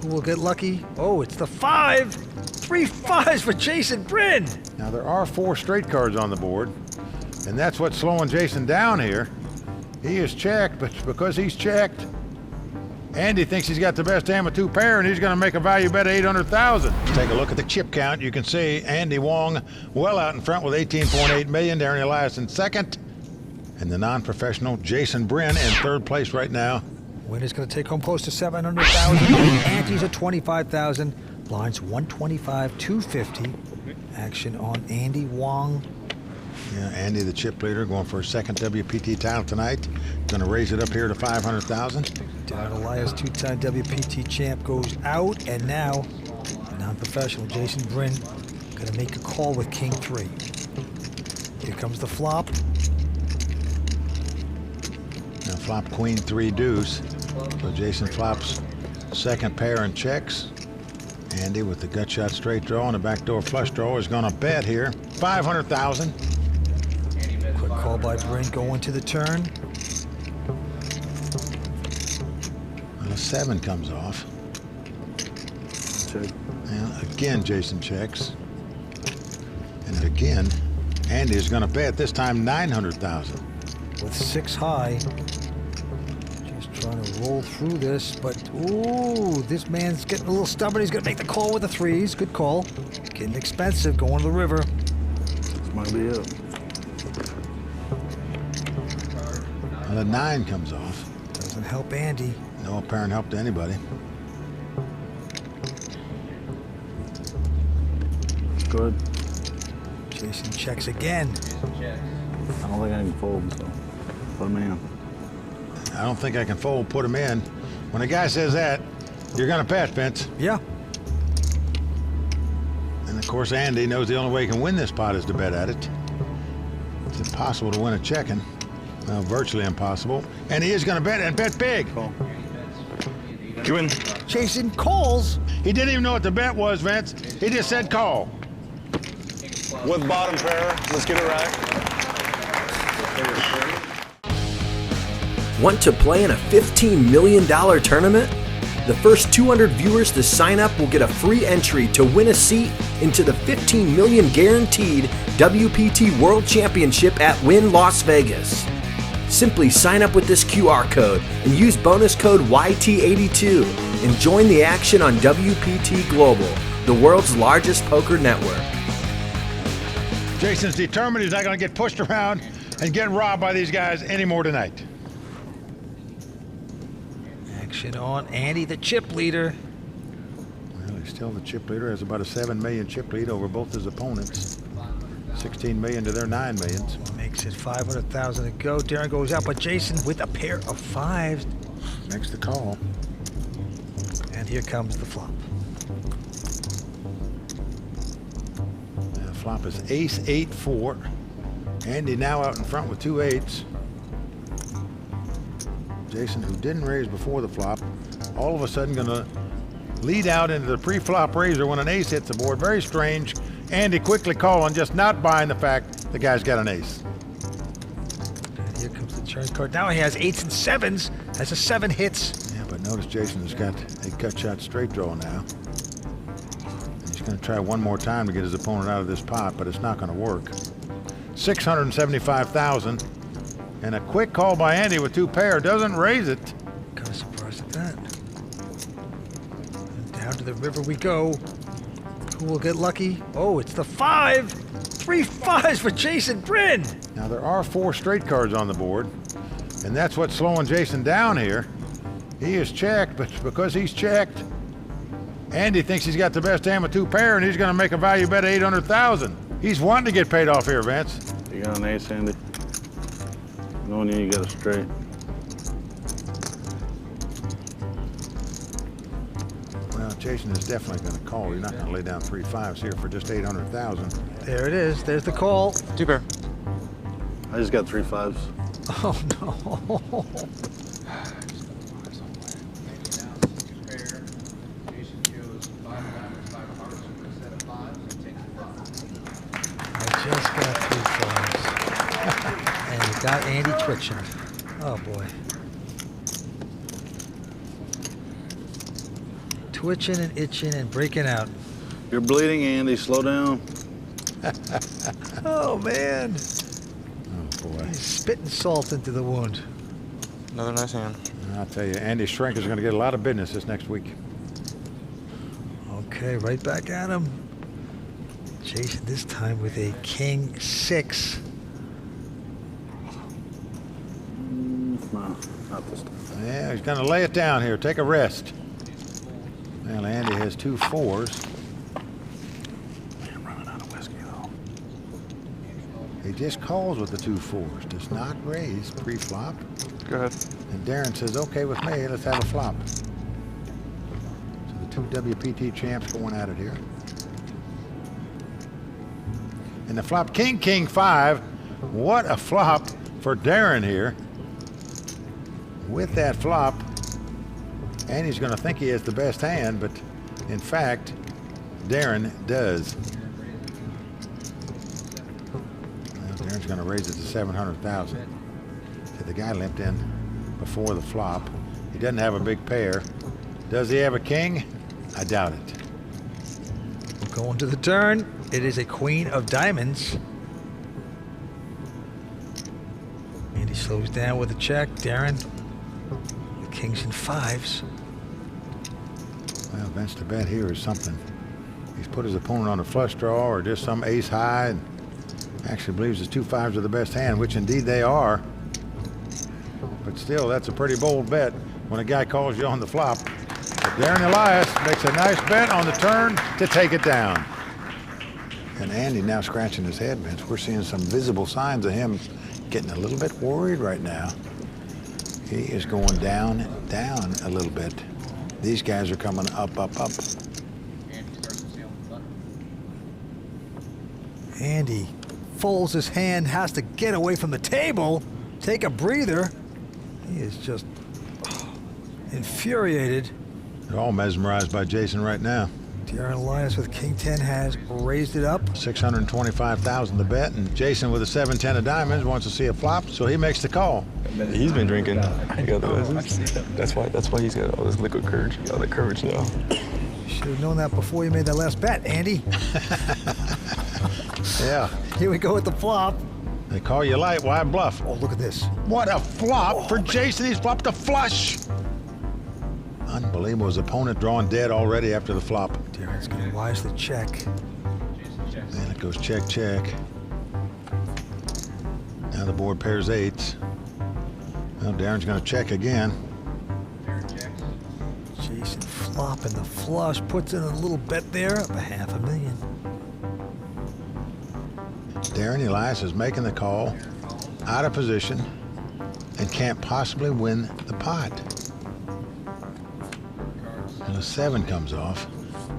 Who will get lucky? Oh, it's the 5. 3 5s for Jason Bryn. Now there are 4 straight cards on the board, and that's what's slowing Jason down here. He is checked, but because he's checked, Andy thinks he's got the best hand with 2 pair, and he's going to make a value bet of 800,000. Take a look at the chip count. You can see Andy Wong well out in front with 18.8 million. Darren Elias in second, and the non-professional Jason Bryn in third place right now. Winner's going to take home close to 700,000. Antes at 25,000. Blinds 125, 250. Action on Andy Wong. Yeah, Andy, the chip leader, going for a second WPT title tonight. Going to raise it up here to 500,000. Darren Elias, 2-time WPT champ, goes out, and now non-professional Jason Bryn going to make a call with King 3. Here comes the flop. Now flop Queen 3 deuce. So Jason flops second pair and checks. Andy with the gut shot straight draw and a backdoor flush draw is going to bet here 500,000. Quick call by Bryn going to the turn. Well, a 7 comes off. Check. And again, Jason checks. And again, Andy is going to bet, this time 900,000. With 6 high. Just trying to roll through this, but ooh, this man's getting a little stubborn. He's going to make the call with the 3s. Good call. Getting expensive, going to the river. This might be it. Well, the 9 comes off. Doesn't help Andy. No apparent help to anybody. Good. Jason checks again. I don't think I can fold, so put him in. I don't think I can fold, put him in. When a guy says that, you're going to bet, Vince. Yeah. And of course, Andy knows the only way he can win this pot is to bet at it. It's impossible to win a checking. Well, virtually impossible. And he is going to bet, and bet big. Call. You win. Jason calls. He didn't even know what the bet was, Vince. He just said call. With bottom pair, let's get it right. Want to play in a $15 million tournament? The first 200 viewers to sign up will get a free entry to win a seat into the $15 million guaranteed WPT World Championship at Wynn Las Vegas. Simply sign up with this QR code and use bonus code YT82 and join the action on WPT Global, the world's largest poker network. Jason's determined he's not going to get pushed around and get robbed by these guys anymore tonight. Action on Andy, the chip leader. Well, he's still the chip leader. Has about a 7 million chip lead over both his opponents. 16 million to their 9 millions. Makes it 500,000 to go. Darren goes out, but Jason with a pair of 5s. Makes the call. And here comes the flop. The flop is ace 8-4. Andy now out in front with 2 8s. Jason, who didn't raise before the flop, all of a sudden going to lead out into the pre-flop raiser when an ace hits the board. Very strange. Andy quickly calling, just not buying the fact the guy's got an ace. And here comes the turn card. Now he has 8s and 7s. As a 7 hits. Yeah, but notice Jason has got a cut shot straight draw now. And he's going to try one more time to get his opponent out of this pot, but it's not going to work. 675,000. And a quick call by Andy with 2 pair. Doesn't raise it. Kind of surprised at that. And down to the river we go. Who will get lucky? Oh, it's the 5. 3 5s for Jason Bryn. Now there are 4 straight cards on the board, and that's what's slowing Jason down here. He is checked, but because he's checked, Andy thinks he's got the best hand with 2 pair, and he's going to make a value bet of 800,000. He's wanting to get paid off here, Vince. You got an ace, Andy. Knowing you got a straight. Well, Jason is definitely going to call. You're not going to lay down 3 5s here for just 800,000. There it is. There's the call. 2 pair. I just got 3 5s. Oh, no. I just got 3 5s. And you got Andy twitching. Oh, boy. twitching and itching and breaking out. You're bleeding, Andy. Slow down. Oh, man. Oh, boy. He's spitting salt into the wound. Another nice hand. I'll tell you, Andy Shrink is going to get a lot of business this next week. Okay, right back at him. Jason this time with a king 6. No, not this time. Yeah, he's going to lay it down here. Take a rest. Well, Andy has 2 4s. Man, running out of whiskey, though. He just calls with the 2 4s. Does not raise pre-flop. Go ahead. And Darren says, okay with me, let's have a flop. So the 2 WPT champs going at it here. And the flop, King, King 5. What a flop for Darren here. With that flop, Andy's going to think he has the best hand, but in fact, Darren does. Well, Darren's going to raise it to 700,000. So the guy limped in before the flop. He doesn't have a big pair. Does he have a king? I doubt it. Going to the turn. It is a queen of diamonds. And he slows down with a check. Darren, the kings and 5s. Well, bench to bet here is something. He's put his opponent on a flush draw or just some ace high and actually believes his 2 5s are the best hand, which indeed they are. But still, that's a pretty bold bet when a guy calls you on the flop. But Darren Elias makes a nice bet on the turn to take it down. And Andy now scratching his head, Vince. We're seeing some visible signs of him getting a little bit worried right now. He is going down, down a little bit. These guys are coming up, up, up. Andy folds his hand, has to get away from the table, take a breather. He is just infuriated. They're all mesmerized by Jason right now. Darren Elias with king 10 has raised it up. 625,000 to bet, and Jason with a 7-10 of diamonds wants to see a flop, so he makes the call. He's been drinking. That's why he's got all this liquid courage, all that courage now. You should have known that before you made that last bet, Andy. Yeah. Here we go with the flop. They call you light, why bluff? Oh, look at this. What a flop for Jason. He's flopped a flush. Unbelievable. His opponent drawing dead already after the flop. Darren's going to wisely check. And it goes check, check. Now the board pairs 8s. Well, Darren's going to check again. Jason flopping the flush, puts in a little bet there of $500,000. Darren Elias is making the call, out of position, and can't possibly win the pot. And a 7 comes off.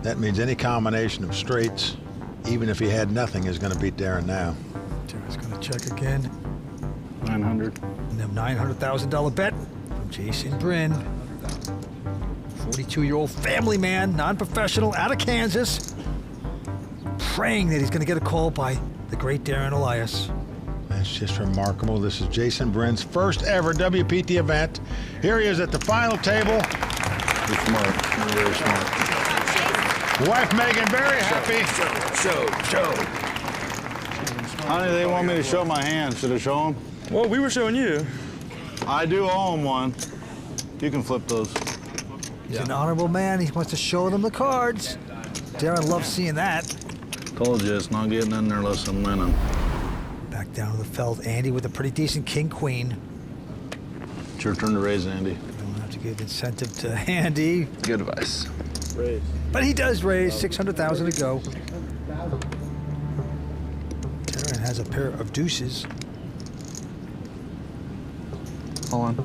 That means any combination of straights, even if he had nothing, is going to beat Darren now. Darren's going to check again. 900. And a $900,000 bet from Jason Bryn. 42-year-old family man, non-professional, out of Kansas. Praying that he's going to get a call by the great Darren Elias. That's just remarkable. This is Jason Bryn's first ever WPT event. Here he is at the final table. You're smart. You're very smart. Wife Megan very happy. Show. Honey, they want me to show my hand. Should I show them? Well, we were showing you. I do own one. You can flip those. He's an honorable man. He wants to show them the cards. Darren loves seeing that. Told you it's not getting in there unless I'm winning. Back down to the felt. Andy with a pretty decent king-queen. It's your turn to raise, Andy. Don't have to give incentive to Andy. Good advice. Raise. But he does raise. 600,000 to go. Darren has a pair of deuces. Hold on.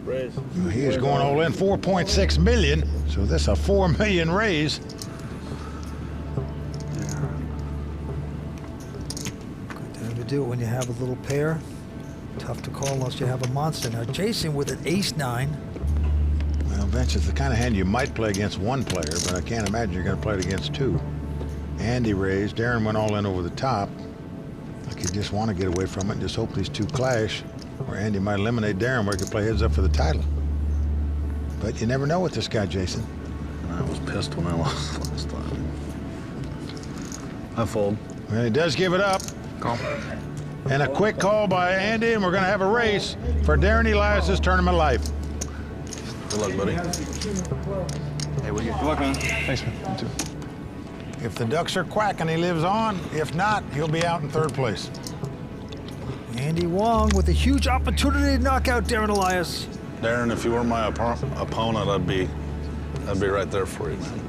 Raise. He is going all in, 4.6 million. So this a 4 million raise. Good time to do it when you have a little pair. Tough to call unless you have a monster. Now Jason with an ace-9. Well, Vince, it's the kind of hand you might play against one player, but I can't imagine you're going to play it against 2. Andy raised. Darren went all in over the top. Like he just want to get away from it and just hope these 2 clash, or Andy might eliminate Darren where he could play heads up for the title. But you never know with this guy, Jason. I was pissed when I lost last time. I fold. Well, he does give it up. Call. And a quick call by Andy, and we're going to have a race for Darren Elias' tournament life. Good luck, buddy. Hey, what you? Good luck, man. Thanks, man. You too. If the ducks are quacking, he lives on. If not, he'll be out in third place. Andy Wong with a huge opportunity to knock out Darren Elias. Darren, if you were my opponent, I'd be right there for you, man.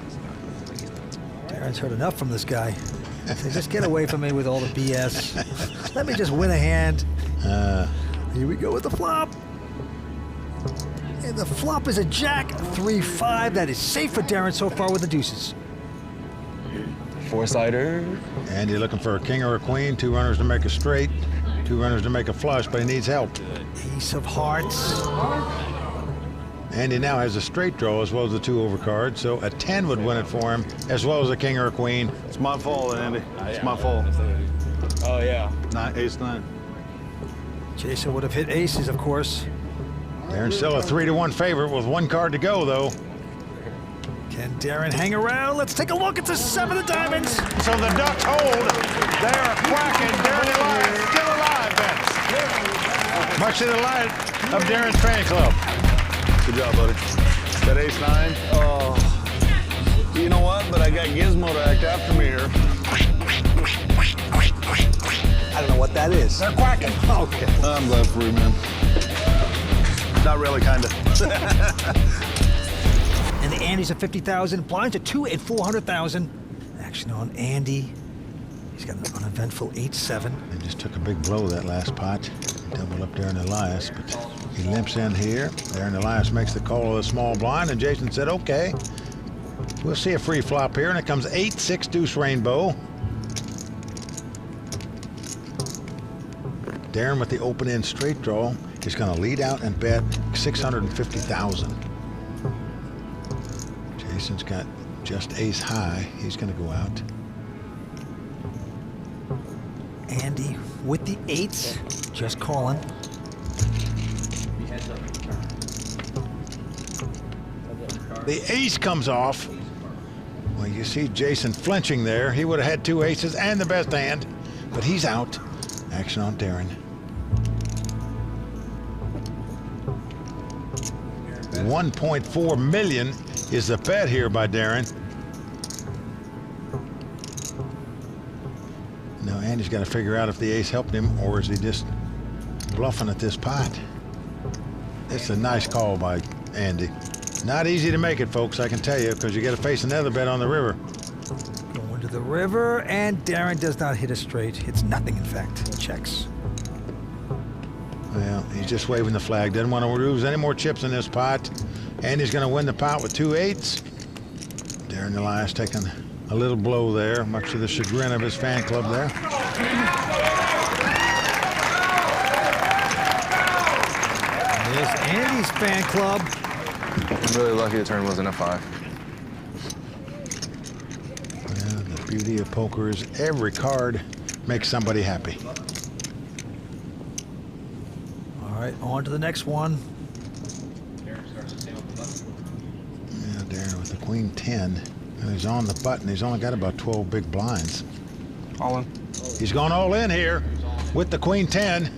Darren's heard enough from this guy. So just get away from me with all the BS. Let me just win a hand. Here we go with the flop. And the flop is a jack, 3-5. That is safe for Darren so far with the deuces. Four-sider. Andy looking for a king or a queen, 2 runners to make a straight, 2 runners to make a flush, but he needs help. Ace of hearts. Andy now has a straight draw as well as the 2 overcards, so a 10 would win it for him, as well as a king or a queen. It's my fault, Andy. It's my fault. Oh, yeah. Ace-9. Jason would have hit aces, of course. Darren's still a 3-1 favorite with 1 card to go, though. Can Darren hang around? Let's take a look. It's a 7 of diamonds. So the Ducks hold. They are quacking. Darren Elias still alive, Vince. Much to the delight of Darren's fan club. Good job, buddy. That ace-9. Oh, you know what? But I got Gizmo to act after me here. I don't know what that is. They're quacking. Okay. I'm glad for you, man. Not really, kinda. And the Andy's at 50,000. Blinds at 2 and 400,000. Action on Andy. He's got an uneventful 8-7. They just took a big blow that last pot. Double up Darren Elias, but he limps in here. Darren Elias makes the call of the small blind, and Jason said, okay. We'll see a free flop here, and it comes 8-6 deuce rainbow. Darren with the open end straight draw is going to lead out and bet 650,000. Jason's got just ace high. He's going to go out. Andy with the 8s, just calling. The ace comes off. Well, you see Jason flinching there. He would have had 2 aces and the best hand, but he's out. Action on Darren. 1.4 million is the bet here by Darren. Now Andy's got to figure out if the ace helped him or is he just bluffing at this pot. It's a nice call by Andy. Not easy to make it, folks, I can tell you, because you got to face another bet on the river. Going to the river, and Darren does not hit a straight. Hits nothing, in fact. Checks. Well, he's just waving the flag. Doesn't want to lose any more chips in this pot. Andy's going to win the pot with 2 8s. Darren Elias taking a little blow there, much to the chagrin of his fan club there. There's Andy's fan club. I'm really lucky the turn wasn't a 5. Well, the beauty of poker is every card makes somebody happy. All right, on to the next one. Yeah, Darren with the queen 10. And he's on the button. He's only got about 12 big blinds. All in. He's gone all in here with the queen 10.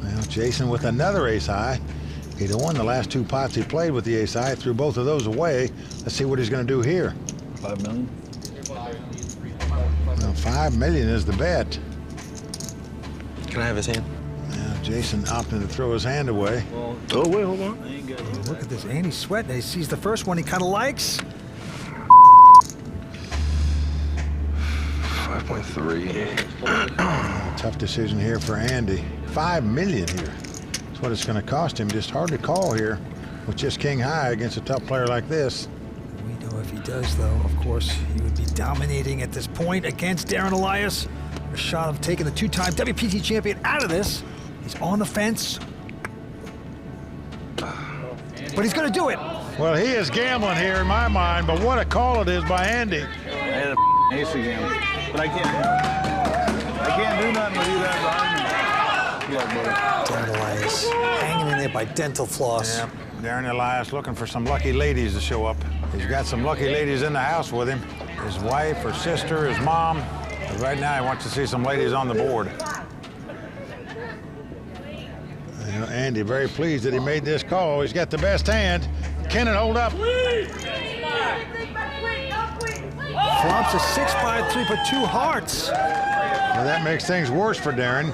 Well, Jason with another ace high. He'd have won the last 2 pots he played with the ace high, threw both of those away. Let's see what he's going to do here. 5 million. Well, 5 million is the bet. Can I have his hand? Now, Jason opting to throw his hand away. Oh, wait, hold on. I ain't got it. Look at this. Andy's sweating. He sees the first one he kind of likes. 5.3. Tough decision here for Andy. 5 million here. That's what it's going to cost him. Just hard to call here with just king high against a tough player like this. We know if he does, though, of course, he would be dominating at this point against Darren Elias. A shot of taking the 2-time WPT champion out of this. He's on the fence. But he's going to do it. Well, he is gambling here in my mind, but what a call it is by Andy. I had a ace again, but I can't do nothing with you that behind me. Good luck, buddy. Darren Elias hanging in there by dental floss. Yeah, Darren Elias looking for some lucky ladies to show up. He's got some lucky ladies in the house with him. His wife, her sister, his mom. But right now he wants to see some ladies on the board. You know, Andy very pleased that he made this call. He's got the best hand. Can it hold up? Flops a 6-5-3 for 2 hearts. Well, that makes things worse for Darren.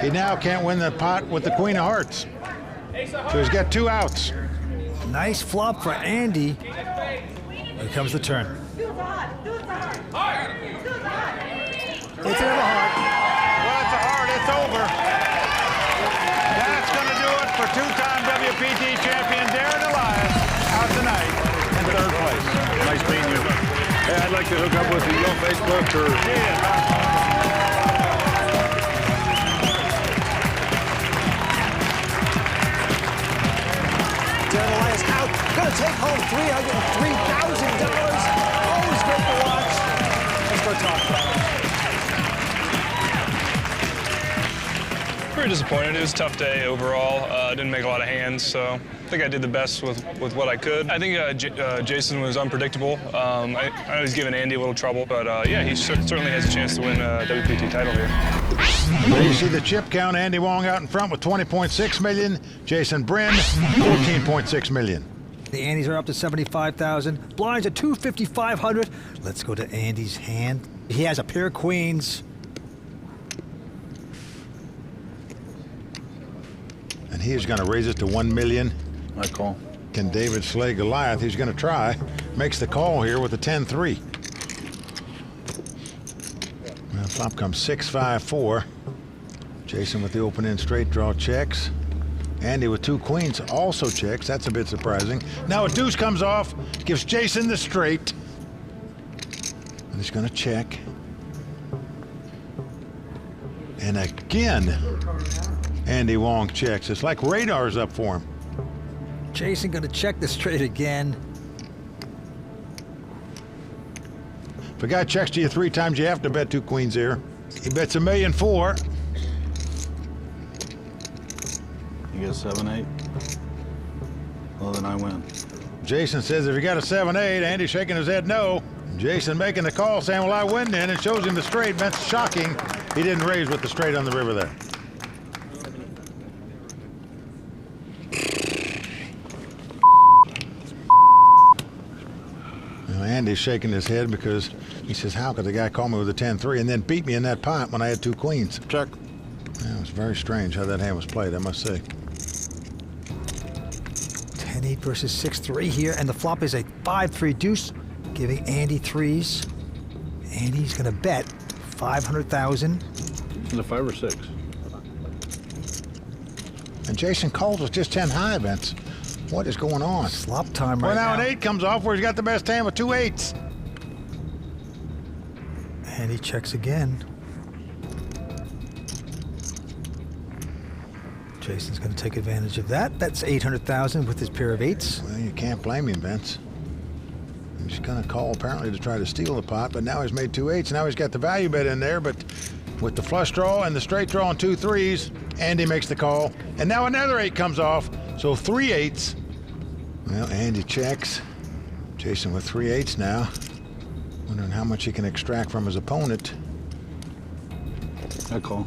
He now can't win the pot with the queen of hearts. So he's got 2 outs. Nice flop for Andy. Here comes the turn. It's another heart. Well, it's a heart. It's over. That's going to do it for 2-time WPT champion Darren Elias out tonight in 3rd place. Nice meeting you. Hey, I'd like to hook up with you on Facebook or... Darren Elias out. Gonna take home $303,000. Always great to watch. Let's go talk about it. Pretty disappointed. It was a tough day overall. Didn't make a lot of hands, so I think I did the best with what I could. I think Jason was unpredictable. I know he's given Andy a little trouble, but yeah, he certainly has a chance to win a WPT title here. There you see the chip count. Andy Wong out in front with 20.6 million. Jason Bryn, 14.6 million. The Andes are up to 75,000. Blinds at 250,500. Let's go to Andy's hand. He has a pair of queens. And he is going to raise it to 1 million. I call. Can David slay Goliath? He's going to try. Makes the call here with the 10-3. Well, flop comes 6-5-4. Jason with the open-end straight draw checks. Andy with 2 queens also checks. That's a bit surprising. Now a deuce comes off, gives Jason the straight. And he's going to check. And again, Andy Wong checks. It's like radar's up for him. Jason gonna check the straight again. If a guy checks to you 3 times, you have to bet 2 queens here. He bets $1.4 million. You get 7-8. Well, then I win. Jason says if you got a 7-8, Andy's shaking his head no. Jason making the call saying, well, I win then, and shows him the straight. That's shocking. He didn't raise with the straight on the river there. Andy's shaking his head because he says, how could the guy call me with a 10-3 and then beat me in that pot when I had 2 queens? Check. Yeah, it was very strange how that hand was played, I must say. 10-8 versus 6-3 here, and the flop is a 5-3 deuce, giving Andy 3s. Andy's gonna bet 500,000. Is it 5 or 6? And Jason calls with just 10 high, Vince. What is going on? Slop time Well, right now now. an 8 comes off where he's got the best hand with 2 8s. And he checks again. Jason's going to take advantage of that. That's 800,000 with his pair of 8s. Well, you can't blame him, Vince. He's going to call apparently to try to steal the pot, but now he's made 2 8s. Now he's got the value bet in there, but with the flush draw and the straight draw and 2 3s, Andy makes the call. And now another 8 comes off, so 3 8s. Well, Andy checks. Jason with 3 8s now. Wondering how much he can extract from his opponent. I call.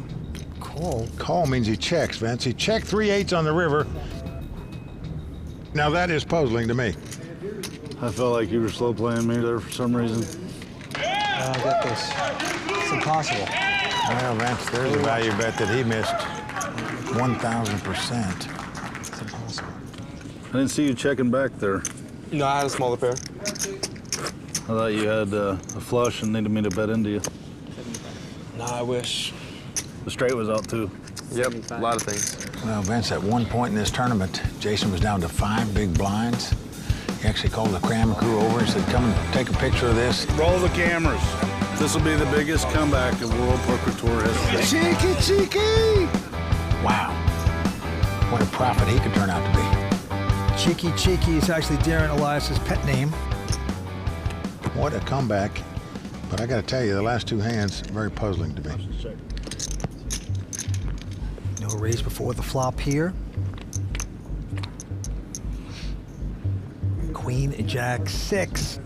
Call means he checks, Vince. He checked 3 8s on the river. Now that is puzzling to me. I felt like you were slow playing me there for some reason. I get this. It's impossible. Well, Vince, there's a value bet that he missed 1,000%. It's impossible. I didn't see you checking back there. No, I had a smaller pair. I thought you had a flush and needed me to bet into you. No, I wish. The straight was out too. Yep, a lot of things. Well, Vince, at one point in this tournament, Jason was down to 5 big blinds. He actually called the cram crew over and said, come and take a picture of this. Roll the cameras. This will be the biggest comeback of World Poker Tour history. Cheeky! Wow. What a prophet he could turn out to be. Cheeky is actually Darren Elias' pet name. What a comeback. But I got to tell you, the last 2 hands, very puzzling to me. No raise before the flop here. Queen, Jack, 6.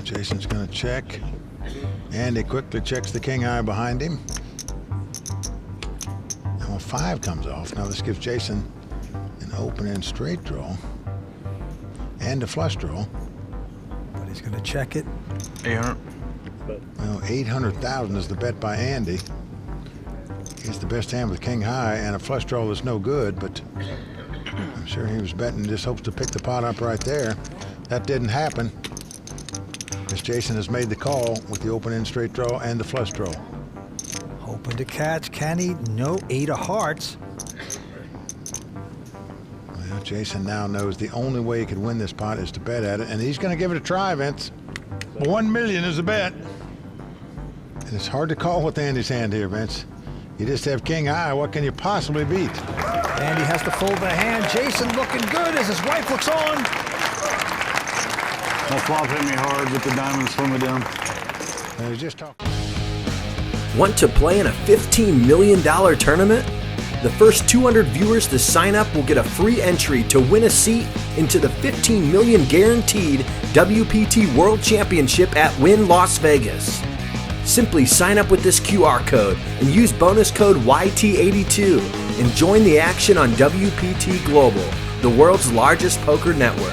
Jason's going to check. And he quickly checks the king high behind him. Now 5 comes off. Now this gives Jason an open and straight draw. And a flush draw. But he's going to check it. 800. Well, 800,000 is the bet by Andy. He's the best hand with king high and a flush draw that's no good, but I'm sure he was betting, just hopes to pick the pot up right there. That didn't happen, because Jason has made the call with the open end straight draw and the flush draw. Hoping to catch. Can he? No. 8 of hearts. Well, Jason now knows the only way he could win this pot is to bet at it, and he's going to give it a try, Vince. 1 million is the bet. And it's hard to call with Andy's hand here, Vince. You just have king high. What can you possibly beat? Andy has to fold the hand. Jason looking good as his wife looks on. That flop hit me hard with the diamonds slowing me down. He's just talking. Want to play in a $15 million tournament? The first 200 viewers to sign up will get a free entry to win a seat into the $15 million guaranteed WPT World Championship at Wynn Las Vegas. Simply sign up with this QR code and use bonus code YT82 and join the action on WPT Global, the world's largest poker network.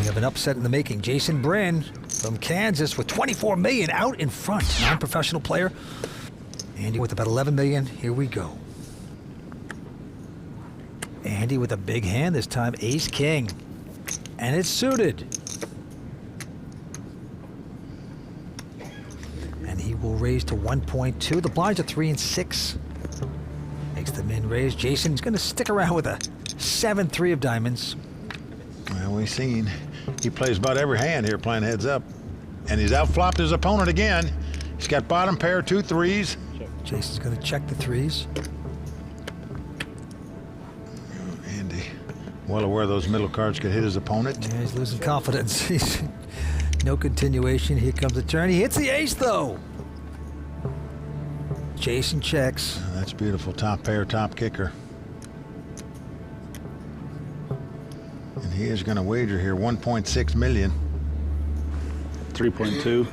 We have an upset in the making. Jason Bryn from Kansas with 24 million out in front. Non-professional player. Andy with about 11 million. Here we go. Andy with a big hand this time. Ace King. And it's suited. And he will raise to 1.2. The blinds are 3 and 6. Makes the min raise. Jason's going to stick around with a 7-3 of diamonds. Well, we've seen he plays about every hand here playing heads up. And he's outflopped his opponent again. He's got bottom pair, 2 3s. Jason's going to check the 3s. Andy, well aware those middle cards could hit his opponent. Yeah, he's losing confidence. He's no continuation. Here comes the turn. He hits the ace, though. Jason checks. Oh, that's beautiful. Top pair, top kicker. And he is going to wager here 1.6 million. 3.2.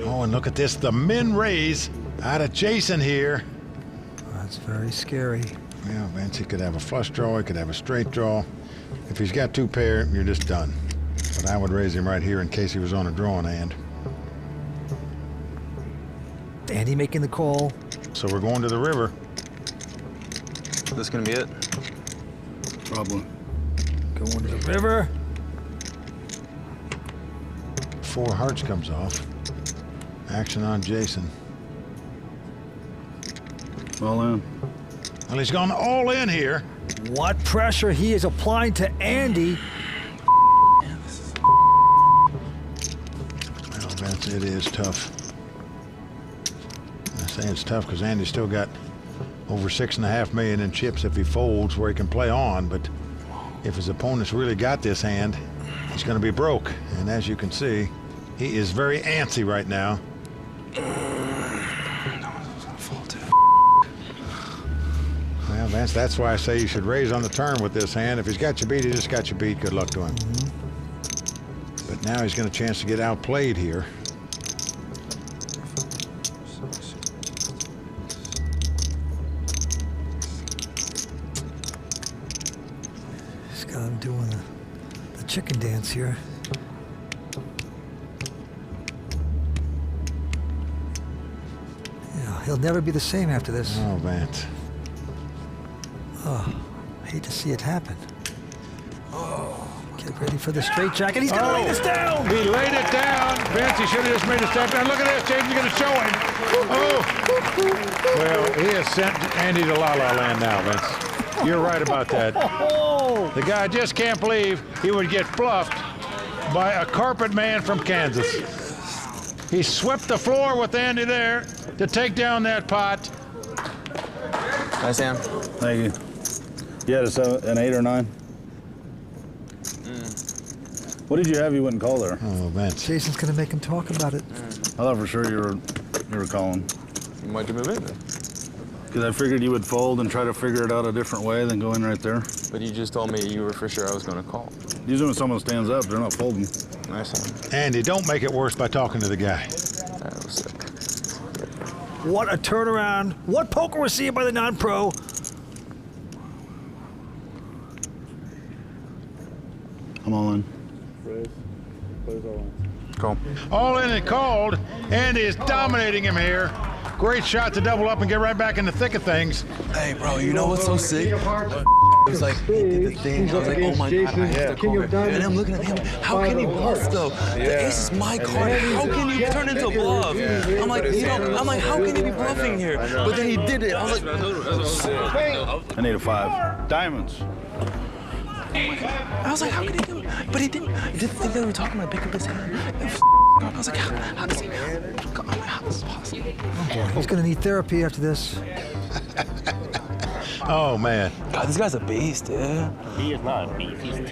Oh, and look at this. The min raise out of Jason here. That's very scary. Yeah, Vince, he could have a flush draw. He could have a straight draw. If he's got 2 pair, you're just done. But I would raise him right here in case he was on a drawing hand. Andy making the call. So we're going to the river. This gonna be it? Probably. Going to the river. 4 hearts comes off. Action on Jason. All in. Well, he's gone all in here. What pressure he is applying to Andy. Well, Vince, it is tough. I say it's tough because Andy's still got over 6.5 million in chips if he folds where he can play on, but if his opponent's really got this hand, he's going to be broke. And as you can see, he is very antsy right now. Well, Vance, that's why I say you should raise on the turn with this hand. If he's got you beat, he just got you beat. Good luck to him. But now he's got a chance to get outplayed here. He's got him doing the chicken dance here. Yeah, he'll never be the same after this. Oh, Vance. Oh, hate to see it happen. Oh, get ready for the straight jacket. He's going to lay this down. He laid it down. Vince, he should have just made a step down. Look at this. Jason's going to show him. Oh. Well, he has sent Andy to La La Land now, Vince. You're right about that. The guy just can't believe he would get bluffed by a carpet man from Kansas. He swept the floor with Andy there to take down that pot. Nice hand. Thank you. You had an 8 or 9? What did you have you wouldn't call there? Oh, Vince. Jason's going to make him talk about it. I thought for sure you were calling. You might move in then. Because I figured you would fold and try to figure it out a different way than go in right there. But you just told me you were for sure I was going to call. Usually when someone stands up, they're not folding. Nice. Andy, don't make it worse by talking to the guy. That was sick. What a turnaround. What poker we're seeing by the non-pro. I'm all in. Call. All in and called. Andy is dominating him here. Great shot to double up and get right back in the thick of things. Hey, bro, you know what's so sick? It was like, he did the thing. I was like, oh my God, I have to call her. And I'm looking at him. How can he bluff, though? The ace is my card. How can you turn into a bluff? I'm like, how can he be bluffing here? But then he did it. I was like, I need a 5. Diamonds. I was like, how could he do it? But he didn't. He didn't think they were talking about pick up his hand. I was like, how does he? How is this possible? Oh boy, he's gonna need therapy after this. Oh, man. God, this guy's a beast, dude. He is not a beast. He's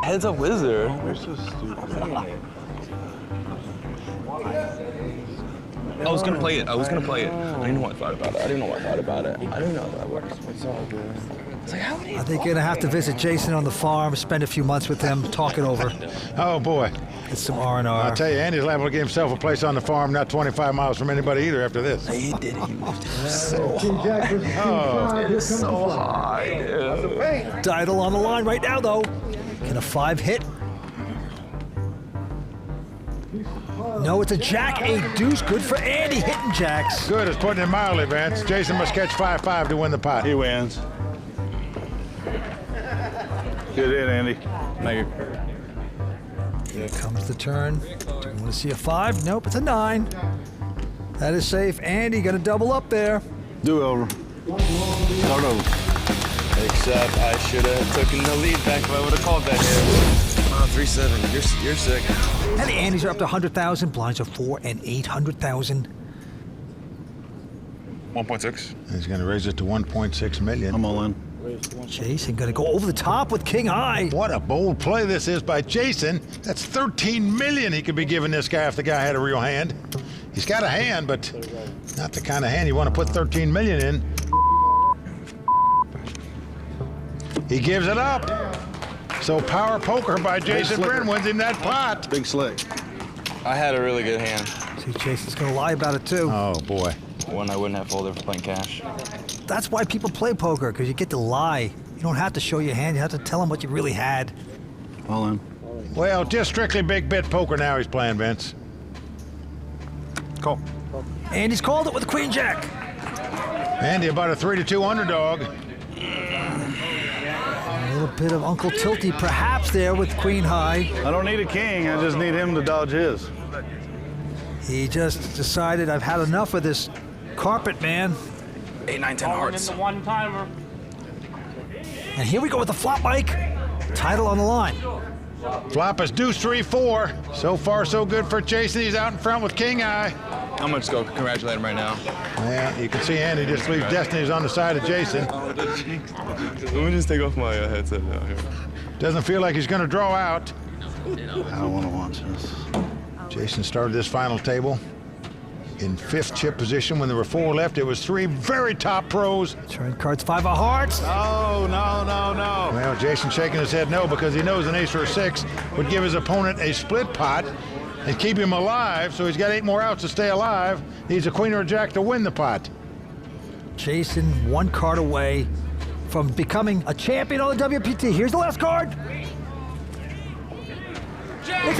Head's a wizard. You're so stupid. I was gonna play it. I didn't know what I thought about it. I didn't know how that works. It's all good. It's like, how I think you're gonna have to visit Jason on the farm, spend a few months with him, talk it over. Oh, boy. Get some R&R. I'll tell you, Andy's liable to get himself a place on the farm not 25 miles from anybody either after this. He did it. He moved it so high. It is so high, dude. Title on the line right now, though. Can a 5 hit? No, it's a jack, a deuce. Good for Andy, hitting jacks. Good, it's putting it mildly, Vance. Jason must catch 5-5 to win the pot. He wins. Good hit, Andy. Thank you. Here comes the turn. Do you want to see a 5? Nope, it's a 9. That is safe. Andy gonna double up there. Do over. Start over. Except I should have taken the lead back if I would have called that hit. 3-7. You're sick. And the Andys are up to 100,000. Blinds are 4 and 800,000. 1.6. He's going to raise it to 1.6 million. I'm all in. Jason gonna go over the top with king high. What a bold play this is by Jason. That's 13 million he could be giving this guy if the guy had a real hand. He's got a hand, but not the kind of hand you want to put 13 million in. He gives it up. So power poker by Jason Bryn wins him that pot. Big slick. I had a really good hand. See, Jason's gonna lie about it too. Oh boy. One I wouldn't have folded for playing cash. That's why people play poker, because you get to lie. You don't have to show your hand, you have to tell them what you really had. All in. Well, just strictly big bet poker now he's playing, Vince. Call. And he's called it with queen jack. Andy about a 3-2 underdog. A little bit of Uncle Tilty perhaps there with queen high. I don't need a king, I just need him to dodge his. He just decided, I've had enough of this carpet, man. 8, 9, 10 hearts. And here we go with the flop mic. Title on the line. Flop is deuce 3-4. So far, so good for Jason. He's out in front with king high. I'm gonna just go congratulate him right now. Yeah, you can see Andy just leaves Destiny's on the side of Jason. Let me just take off my headset now here. Doesn't feel like he's going to draw out. I don't want to watch this. Jason started this final table in 5th chip position. When there were 4 left, it was 3 very top pros. Turn cards 5 of hearts. No. Well, Jason shaking his head no because he knows an ace or a 6 would give his opponent a split pot and keep him alive, so he's got 8 more outs to stay alive. Needs a queen or a jack to win the pot. Jason 1 card away from becoming a champion on the WPT. Here's the last card. It's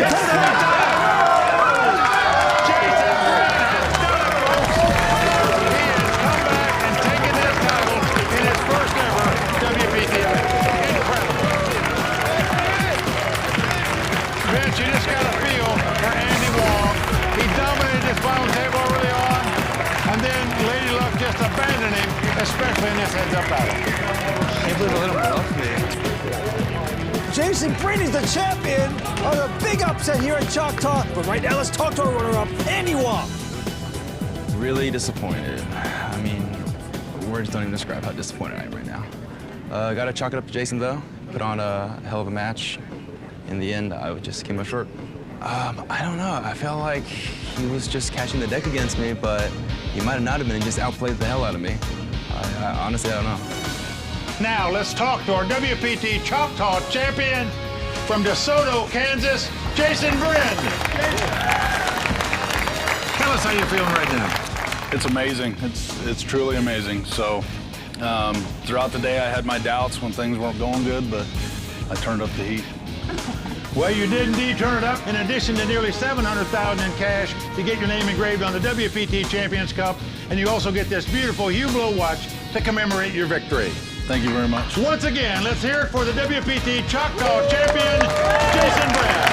You just got a feel for Andy Wong. He dominated this final table early on, and then Lady Luck just abandoned him, especially in this heads-up battle. Can't believe I let him bluff me. Jason Bryn is the champion of a big upset here at Choctaw. But right now, let's talk to our runner-up, Andy Wong. Really disappointed. I mean, words don't even describe how disappointed I am right now. Gotta chalk it up to Jason, though. Put on a hell of a match. In the end, I just came up short. I don't know. I felt like he was just catching the deck against me, but he might have not have been. He just outplayed the hell out of me. Honestly, I don't know. Now let's talk to our WPT Choctaw champion from DeSoto, Kansas, Jason Durant. Tell us how you're feeling right now. It's amazing. It's truly amazing. So throughout the day I had my doubts when things weren't going good, but I turned up the heat. Well, you did indeed turn it up. In addition to nearly $700,000 in cash, you get your name engraved on the WPT Champions Cup, and you also get this beautiful Hublot watch to commemorate your victory. Thank you very much. Once again, let's hear it for the WPT Choctaw champion, Jason Durant.